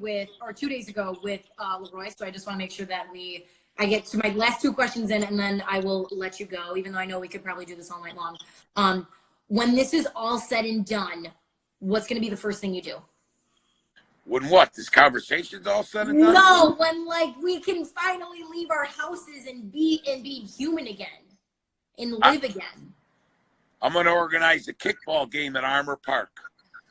or 2 days ago with Leroy. So I just want to make sure that I get to my last two questions in, and then I will let you go. Even though I know we could probably do this all night long. When this is all said and done, what's going to be the first thing you do? when what? This conversation's all said and done? No, when like we can finally leave our houses and be human again and live again. I'm gonna organize a kickball game at Armour Park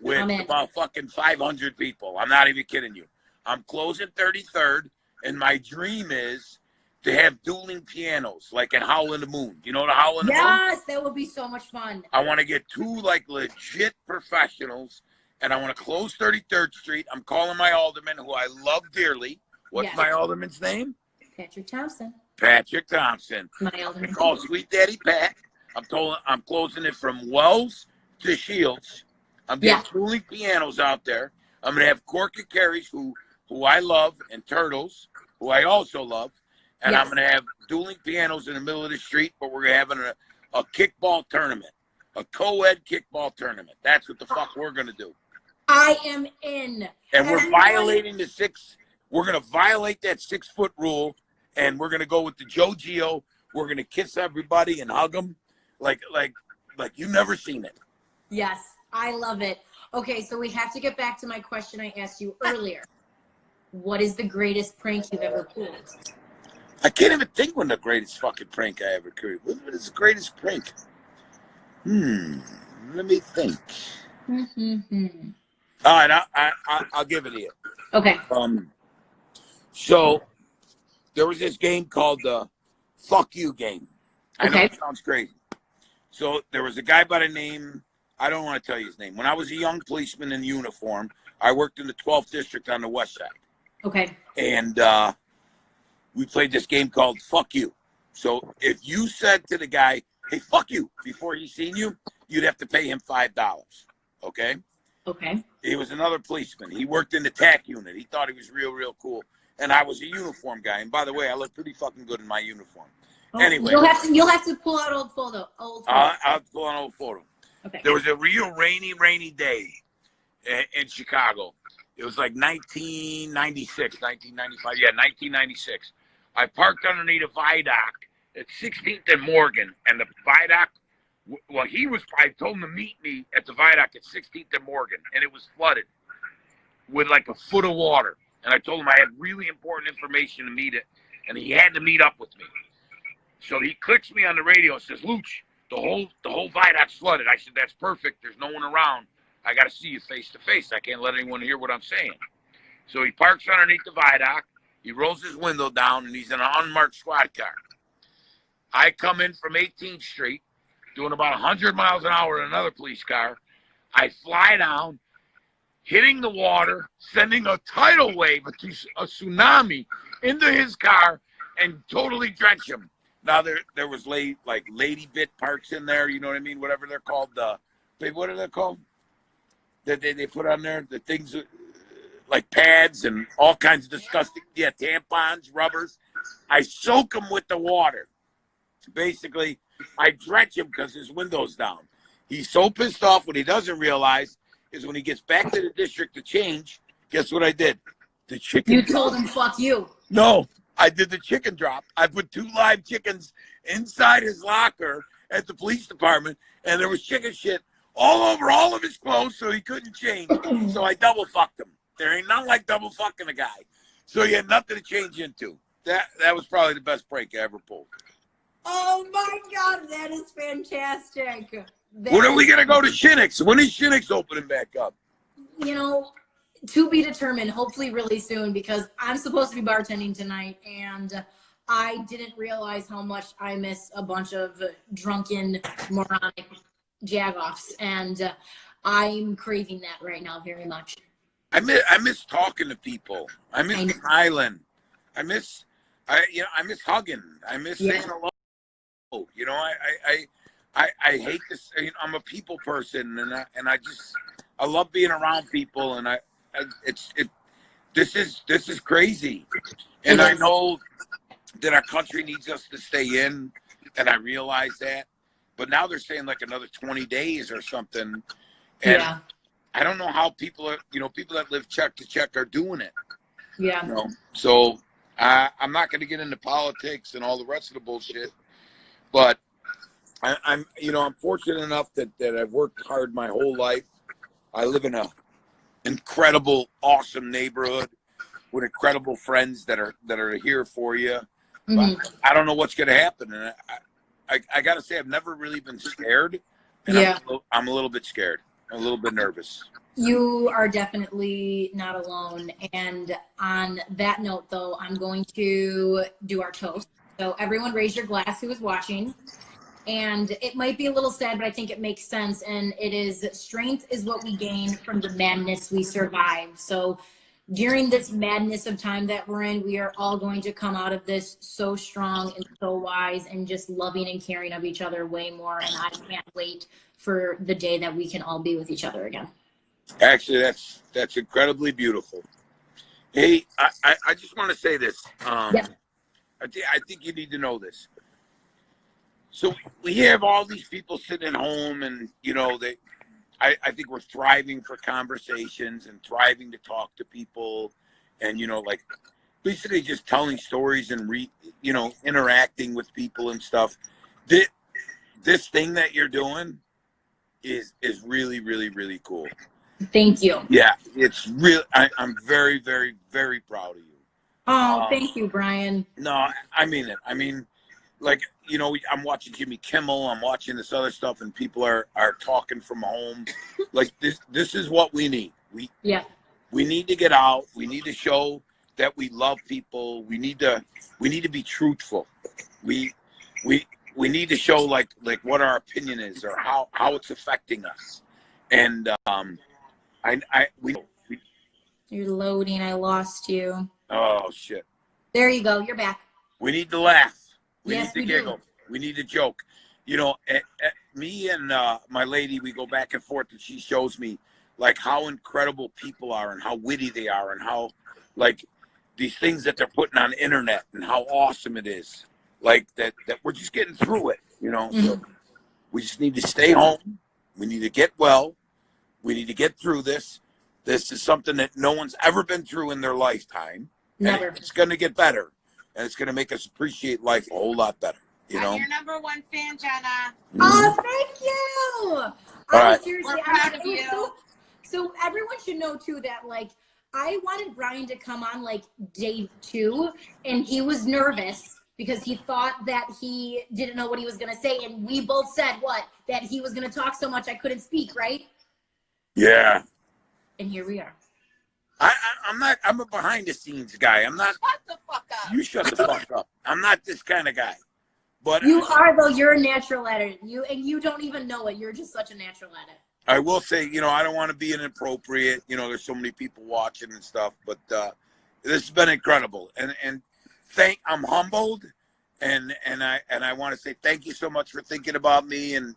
with about fucking 500 people. I'm not even kidding you. I'm closing 33rd, and my dream is to have dueling pianos, like in Howl in the Moon. You know the Howl in the Moon? Yes, that would be so much fun. I want to get two like legit professionals, and I want to close 33rd Street. I'm calling my alderman, who I love dearly. What's my alderman's name? Patrick Thompson. Patrick Thompson. My alderman. I call Sweet Daddy Pat. I'm closing it from Wells to Shields. I'm getting dueling pianos out there. I'm gonna have Corky Carries, who I love, and Turtles, who I also love. And I'm gonna have dueling pianos in the middle of the street, but we're having a kickball tournament, a co-ed kickball tournament. That's what the fuck we're gonna do. I am in. And we're violating we're gonna violate that 6-foot rule, and we're gonna go with the Joe Gio. We're gonna kiss everybody and hug them, like you've never seen it. Yes, I love it. Okay, so we have to get back to my question I asked you earlier. What is the greatest prank you've ever pulled? I can't even think when the greatest fucking prank I ever created. What is the greatest prank? Let me think. All right, I'll give it to you. Okay. So there was this game called the Fuck You game. I know it sounds crazy. So there was a guy by the name, I don't want to tell you his name. When I was a young policeman in uniform, I worked in the 12th district on the west side. Okay. And we played this game called Fuck You. So if you said to the guy, hey, fuck you, before he seen you, you'd have to pay him $5. Okay? Okay. He was another policeman. He worked in the TAC unit. He thought he was real cool. And I was a uniform guy. And by the way, I look pretty fucking good in my uniform. Anyway. You'll have to pull out old photo. I'll pull out an old photo. Okay. There was a real rainy day in Chicago. It was like 1996, 1995. Yeah, 1996. I parked underneath a viaduct at 16th and Morgan. And the viaduct, I told him to meet me at the viaduct at 16th and Morgan. And it was flooded with like a foot of water. And I told him I had really important information to meet it. And he had to meet up with me. So he clicks me on the radio and says, Luce, the whole viaduct's flooded. I said, that's perfect. There's no one around. I got to see you face to face. I can't let anyone hear what I'm saying. So he parks underneath the viaduct. He rolls his window down, and he's in an unmarked squad car. I come in from 18th Street, doing about 100 miles an hour in another police car. I fly down, hitting the water, sending a tidal wave, a tsunami, into his car, and totally drench him. Now, there was lady bit parts in there, you know what I mean? Whatever they're called. What are they called? That they put on there? The things like pads and all kinds of disgusting, tampons, rubbers. I soak him with the water. Basically, I drench him because his window's down. He's so pissed off. What he doesn't realize is when he gets back to the district to change, guess what I did? The chicken. You told him, fuck you. No. I did the chicken drop. I put 2 live chickens inside his locker at the police department, and there was chicken shit all over all of his clothes, so he couldn't change. So I double fucked him. There ain't nothing like double fucking a guy. So he had nothing to change into. That was probably the best prank I ever pulled. Oh my God, that is fantastic. When are we gonna go to Shinnick's? When is Shinnick's opening back up? To be determined, hopefully really soon, because I'm supposed to be bartending tonight, and I didn't realize how much I miss a bunch of drunken, moronic jagoffs, and I'm craving that right now very much. I miss talking to people. I miss smiling. I miss hugging. I miss saying hello. I hate this. I'm a people person, and I love being around people, and this is crazy. And I know that our country needs us to stay in, and I realize that. But now they're saying like another 20 days or something. And Yeah. I don't know how people are, people that live check to check are doing it. Yeah. So I'm not going to get into politics and all the rest of the bullshit. But I'm fortunate enough that I've worked hard my whole life. I live in a incredible, awesome neighborhood with incredible friends that are here for you. Mm-hmm. But I don't know what's going to happen, and I got to say I've never really been scared. And Yeah. I'm a little bit scared. I'm a little bit nervous. You are definitely not alone. And on that note, though, I'm going to do our toast. So everyone raise your glass who is watching. And it might be a little sad, but I think it makes sense. And it is, strength is what we gain from the madness we survive. So during this madness of time that we're in, we are all going to come out of this so strong and so wise and just loving and caring of each other way more. And I can't wait for the day that we can all be with each other again. Actually, that's incredibly beautiful. Hey, I just want to say this. Yeah. I think you need to know this. So we have all these people sitting at home, and I think we're thriving for conversations and thriving to talk to people, and like basically just telling stories and interacting with people and stuff. This thing that you're doing is really, really, really cool. Thank you. Yeah, it's real. I'm very, very, very proud of you. Oh, thank you, Brian. No, I mean it. I mean, like, I'm watching Jimmy Kimmel, I'm watching this other stuff, and people are talking from home. Like this is what we need. We need to get out. We need to show that we love people. We need to be truthful. We need to show like what our opinion is or how it's affecting us. And You're loading. I lost you. oh shit. There you go. You're back. We need to laugh. We Yes, need to giggle. We need to joke. Me and my lady, we go back and forth, and she shows me like how incredible people are and how witty they are and how like these things that they're putting on the internet and how awesome it is. Like that we're just getting through it, So we just need to stay home. We need to get well. We need to get through this. This is something that no one's ever been through in their lifetime. Never. And it's going to get better. And it's going to make us appreciate life a whole lot better. I'm your number one fan, Jenna. Oh, thank you. All right. Seriously, We're proud of you. So everyone should know too that like I wanted Brian to come on like day 2, and he was nervous because he thought that he didn't know what he was gonna say, and we both said that he was gonna talk so much I couldn't speak, right? Yeah. And here we are. I'm a behind the scenes guy. I'm not. Shut the fuck up. You shut the fuck up. I'm not this kind of guy. But You are though. You're a natural at it. You don't even know it. You're just such a natural at it. I will say, I don't want to be inappropriate. There's so many people watching and stuff, but this has been incredible. And I'm humbled, and I want to say thank you so much for thinking about me and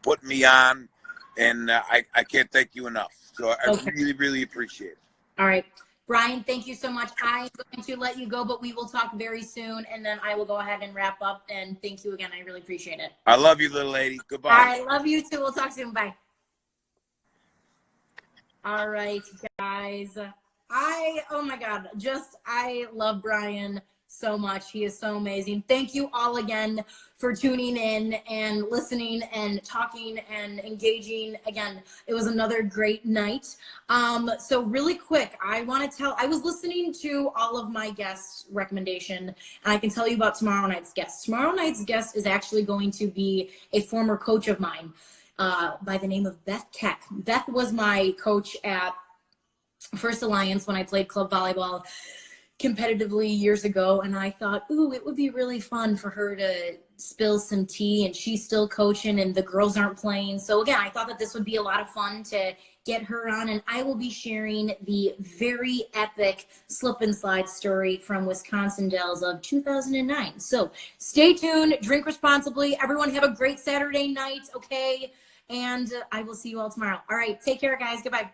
putting me on. And I can't thank you enough. So I really, really appreciate it. All right. Brian, thank you so much. I'm going to let you go, but we will talk very soon, and then I will go ahead and wrap up. And thank you again. I really appreciate it. I love you, little lady. Goodbye. All right. Love you too. We'll talk soon. Bye. All right, guys. Oh my God. I love Brian so much. He is so amazing. Thank you all again for tuning in and listening and talking and engaging. Again, it was another great night. So really quick, I was listening to all of my guests' recommendation, and I can tell you about tomorrow night's guest. Tomorrow night's guest is actually going to be a former coach of mine by the name of Beth Keck. Beth was my coach at First Alliance when I played club volleyball competitively years ago, and I thought, ooh, it would be really fun for her to spill some tea, and she's still coaching and the girls aren't playing. So again, I thought that this would be a lot of fun to get her on, and I will be sharing the very epic slip and slide story from Wisconsin Dells of 2009. So stay tuned, drink responsibly. Everyone have a great Saturday night, okay? And I will see you all tomorrow. All right, take care, guys. Goodbye.